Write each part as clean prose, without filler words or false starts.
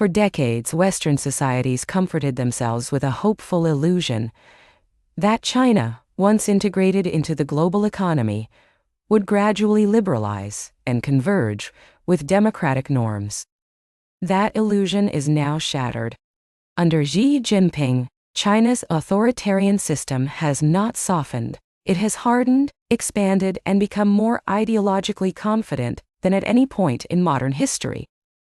For decades, Western societies comforted themselves with a hopeful illusion that China, once integrated into the global economy, would gradually liberalize and converge with democratic norms. That illusion is now shattered. Under Xi Jinping, China's authoritarian system has not softened. It has hardened, expanded, and become more ideologically confident than at any point in modern history.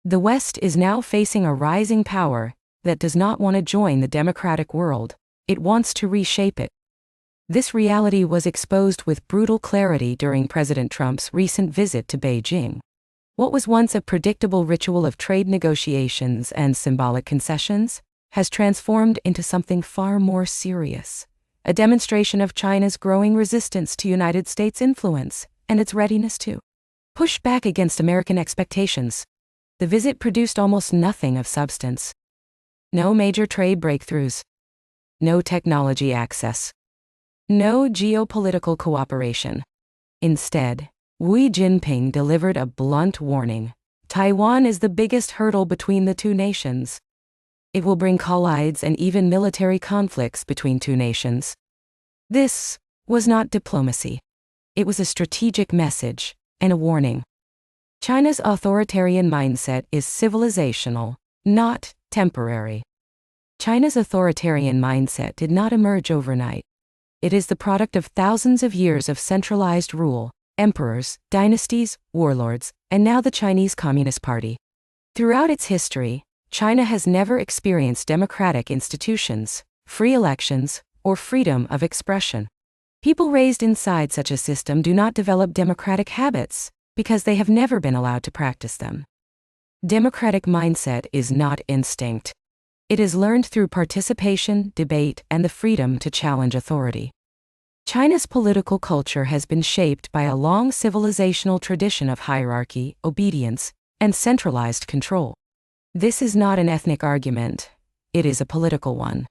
The West is now facing a rising power that does not want to join the democratic world. It wants to reshape it. This reality was exposed with brutal clarity during President Trump's recent visit to Beijing. What was once a predictable ritual of trade negotiations and symbolic concessions has transformed into something far more serious, a demonstration of China's growing resistance to United States influence and its readiness to push back against American expectations. The visit produced almost nothing of substance. No major trade breakthroughs. No technology access. No geopolitical cooperation. Instead, Xi Jinping delivered a blunt warning. Taiwan is the biggest hurdle between the two nations. It will bring collides and even military conflicts between two nations. This was not diplomacy. It was a strategic message and a warning. China's authoritarian mindset is civilizational, not temporary. China's authoritarian mindset did not emerge overnight. It is the product of thousands of years of centralized rule, emperors, dynasties, warlords, and now the Chinese Communist Party. Throughout its history, China has never experienced democratic institutions, free elections, or freedom of expression. People raised inside such a system do not develop democratic habits because they have never been allowed to practice them. Democratic mindset is not instinct. It is learned through participation, debate, and the freedom to challenge authority. China's political culture has been shaped by a long civilizational tradition of hierarchy, obedience, and centralized control. This is not an ethnic argument. It is a political one.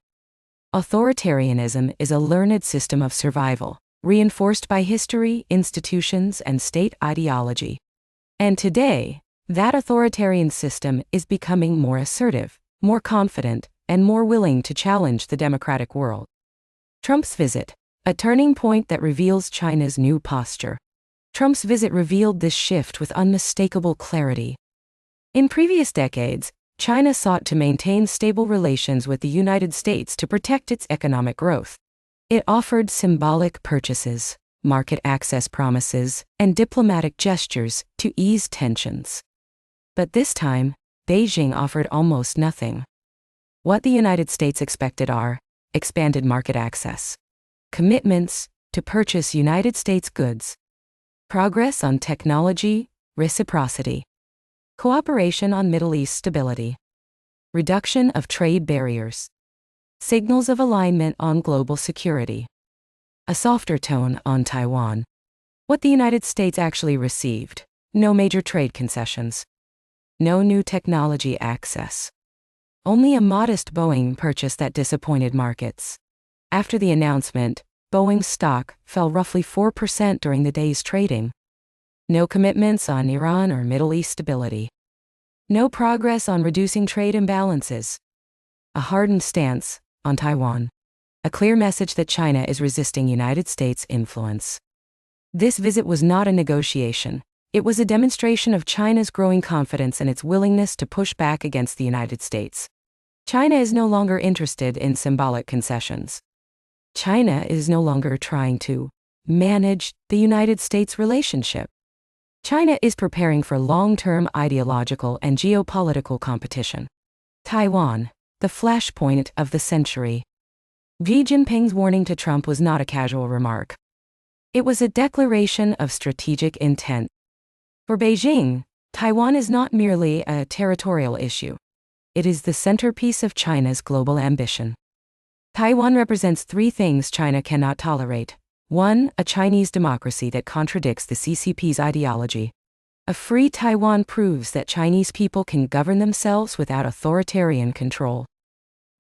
Authoritarianism is a learned system of survival, reinforced by history, institutions, and state ideology. And today, that authoritarian system is becoming more assertive, more confident, and more willing to challenge the democratic world. Trump's visit, a turning point that reveals China's new posture. Trump's visit revealed this shift with unmistakable clarity. In previous decades, China sought to maintain stable relations with the United States to protect its economic growth. It offered symbolic purchases, market access promises, and diplomatic gestures to ease tensions. But this time, Beijing offered almost nothing. What the United States expected are expanded market access, commitments to purchase United States goods, progress on technology, reciprocity, cooperation on Middle East stability, reduction of trade barriers, signals of alignment on global security, a softer tone on Taiwan. What the United States actually received: no major trade concessions, no new technology access, only a modest Boeing purchase that disappointed markets. After the announcement, Boeing's stock fell roughly 4% during the day's trading. No commitments on Iran or Middle East stability. No progress on reducing trade imbalances. A hardened stance on Taiwan. A clear message that China is resisting United States influence. This visit was not a negotiation. It was a demonstration of China's growing confidence and its willingness to push back against the United States. China is no longer interested in symbolic concessions. China is no longer trying to manage the United States relationship. China is preparing for long-term ideological and geopolitical competition. Taiwan, the flashpoint of the century. Xi Jinping's warning to Trump was not a casual remark. It was a declaration of strategic intent. For Beijing, Taiwan is not merely a territorial issue. It is the centerpiece of China's global ambition. Taiwan represents three things China cannot tolerate. 1. A Chinese democracy that contradicts the CCP's ideology. A free Taiwan proves that Chinese people can govern themselves without authoritarian control.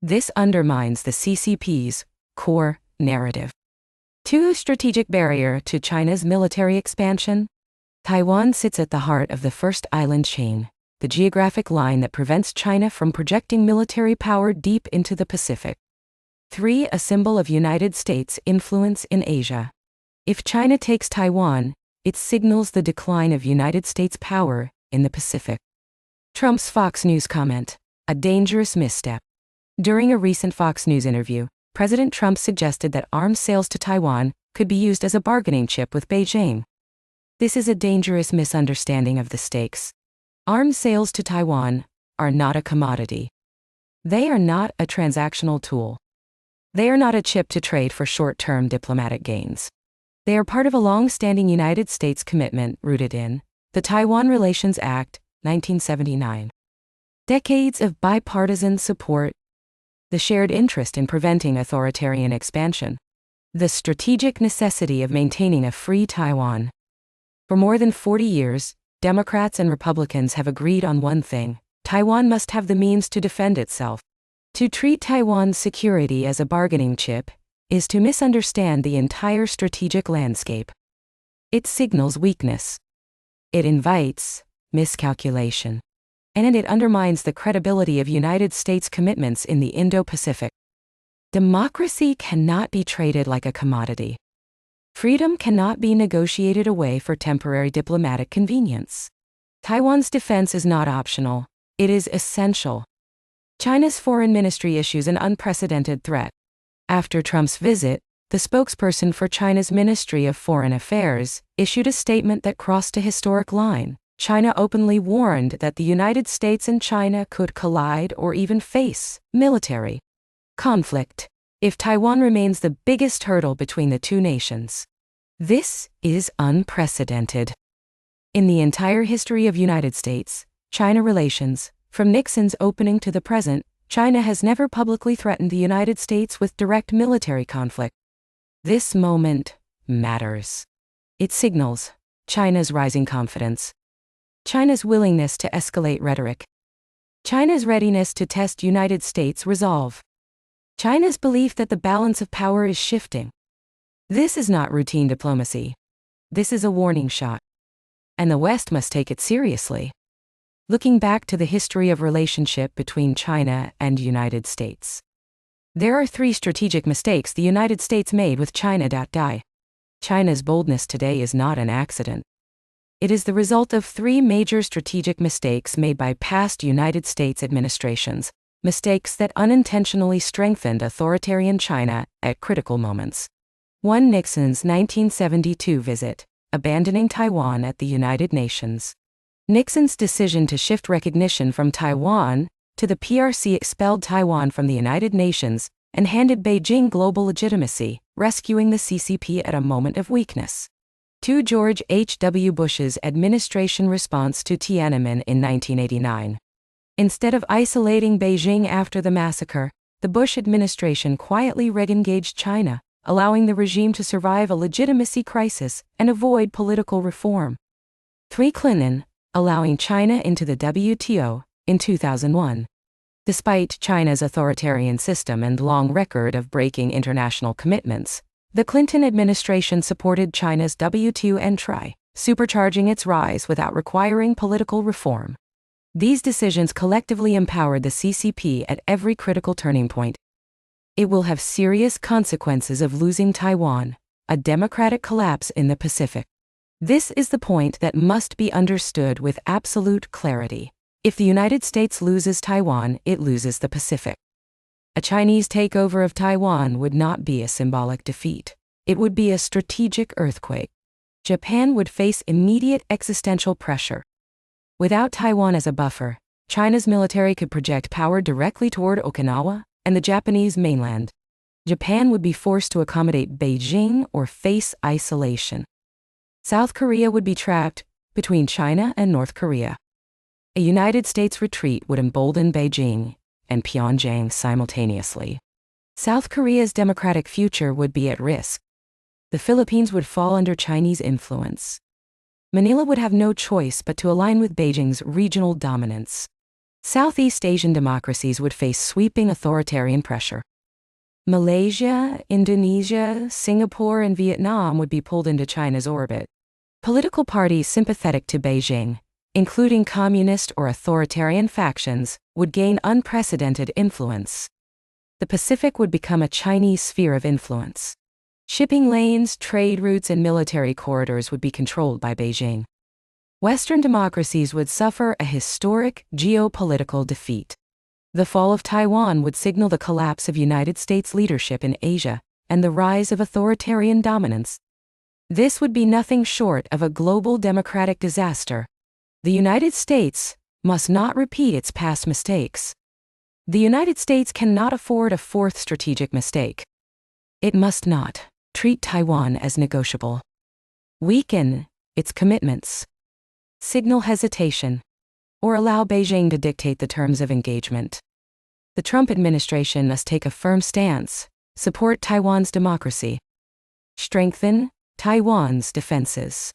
This undermines the CCP's core narrative. 2. Strategic barrier to China's military expansion. Taiwan sits at the heart of the first island chain, the geographic line that prevents China from projecting military power deep into the Pacific. 3. A symbol of United States influence in Asia. If China takes Taiwan, it signals the decline of United States power in the Pacific. Trump's Fox News comment: a dangerous misstep. During a recent Fox News interview, President Trump suggested that arms sales to Taiwan could be used as a bargaining chip with Beijing. This is a dangerous misunderstanding of the stakes. Arms sales to Taiwan are not a commodity. They are not a transactional tool. They are not a chip to trade for short-term diplomatic gains. They are part of a long-standing United States commitment rooted in the Taiwan Relations Act, 1979. Decades of bipartisan support, the shared interest in preventing authoritarian expansion, the strategic necessity of maintaining a free Taiwan. For more than 40 years, Democrats and Republicans have agreed on one thing: Taiwan must have the means to defend itself. To treat Taiwan's security as a bargaining chip is to misunderstand the entire strategic landscape. It signals weakness. It invites miscalculation. And it undermines the credibility of United States commitments in the Indo-Pacific. Democracy cannot be traded like a commodity. Freedom cannot be negotiated away for temporary diplomatic convenience. Taiwan's defense is not optional. It is essential. China's foreign ministry issues an unprecedented threat. After Trump's visit, the spokesperson for China's Ministry of Foreign Affairs issued a statement that crossed a historic line. China openly warned that the United States and China could collide or even face military conflict if Taiwan remains the biggest hurdle between the two nations. This is unprecedented. In the entire history of United States-China relations, from Nixon's opening to the present, China has never publicly threatened the United States with direct military conflict. This moment matters. It signals China's rising confidence, China's willingness to escalate rhetoric, China's readiness to test United States resolve, China's belief that the balance of power is shifting. This is not routine diplomacy. This is a warning shot. And the West must take it seriously. Looking back to the history of relationship between China and United States, there are 3 strategic mistakes the United States made with China. China's boldness today is not an accident. It is the result of 3 major strategic mistakes made by past United States administrations, mistakes that unintentionally strengthened authoritarian China at critical moments. 1. Nixon's 1972 visit, abandoning Taiwan at the United Nations. Nixon's decision to shift recognition from Taiwan to the PRC expelled Taiwan from the United Nations and handed Beijing global legitimacy, rescuing the CCP at a moment of weakness. 2. George H.W. Bush's administration response to Tiananmen in 1989. Instead of isolating Beijing after the massacre, the Bush administration quietly re-engaged China, allowing the regime to survive a legitimacy crisis and avoid political reform. 3. Clinton, allowing China into the WTO in 2001. Despite China's authoritarian system and long record of breaking international commitments, the Clinton administration supported China's WTO entry, supercharging its rise without requiring political reform. These decisions collectively empowered the CCP at every critical turning point. It will have serious consequences of losing Taiwan, a democratic collapse in the Pacific. This is the point that must be understood with absolute clarity. If the United States loses Taiwan, it loses the Pacific. A Chinese takeover of Taiwan would not be a symbolic defeat. It would be a strategic earthquake. Japan would face immediate existential pressure. Without Taiwan as a buffer, China's military could project power directly toward Okinawa and the Japanese mainland. Japan would be forced to accommodate Beijing or face isolation. South Korea would be trapped between China and North Korea. A United States retreat would embolden Beijing and Pyongyang simultaneously. South Korea's democratic future would be at risk. The Philippines would fall under Chinese influence. Manila would have no choice but to align with Beijing's regional dominance. Southeast Asian democracies would face sweeping authoritarian pressure. Malaysia, Indonesia, Singapore, and Vietnam would be pulled into China's orbit. Political parties sympathetic to Beijing, including communist or authoritarian factions, would gain unprecedented influence. The Pacific would become a Chinese sphere of influence. Shipping lanes, trade routes, and military corridors would be controlled by Beijing. Western democracies would suffer a historic geopolitical defeat. The fall of Taiwan would signal the collapse of United States leadership in Asia and the rise of authoritarian dominance. This would be nothing short of a global democratic disaster. The United States must not repeat its past mistakes. The United States cannot afford a fourth strategic mistake. It must not treat Taiwan as negotiable, weaken its commitments, signal hesitation, or allow Beijing to dictate the terms of engagement. The Trump administration must take a firm stance, support Taiwan's democracy, strengthen Taiwan's defenses,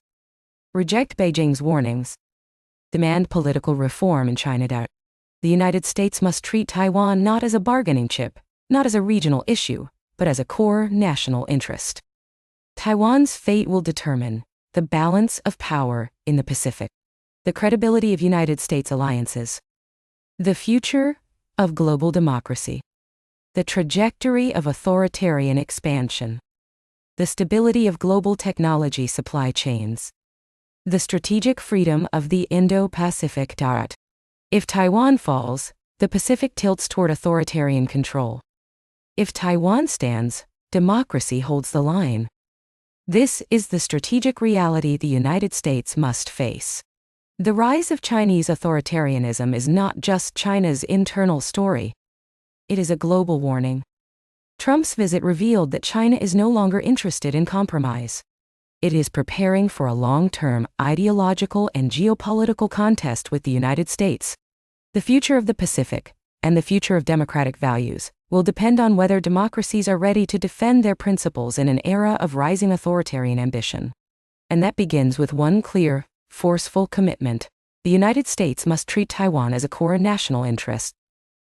reject Beijing's warnings, demand political reform in China. The United States must treat Taiwan not as a bargaining chip, not as a regional issue, but as a core national interest. Taiwan's fate will determine the balance of power in the Pacific, the credibility of United States alliances, the future of global democracy, the trajectory of authoritarian expansion, the stability of global technology supply chains, the strategic freedom of the Indo-Pacific. If Taiwan falls, the Pacific tilts toward authoritarian control. If Taiwan stands, democracy holds the line. This is the strategic reality the United States must face. The rise of Chinese authoritarianism is not just China's internal story. It is a global warning. Trump's visit revealed that China is no longer interested in compromise. It is preparing for a long-term ideological and geopolitical contest with the United States. The future of the Pacific, and the future of democratic values, will depend on whether democracies are ready to defend their principles in an era of rising authoritarian ambition. And that begins with one clear, forceful commitment: the United States must treat Taiwan as a core national interest.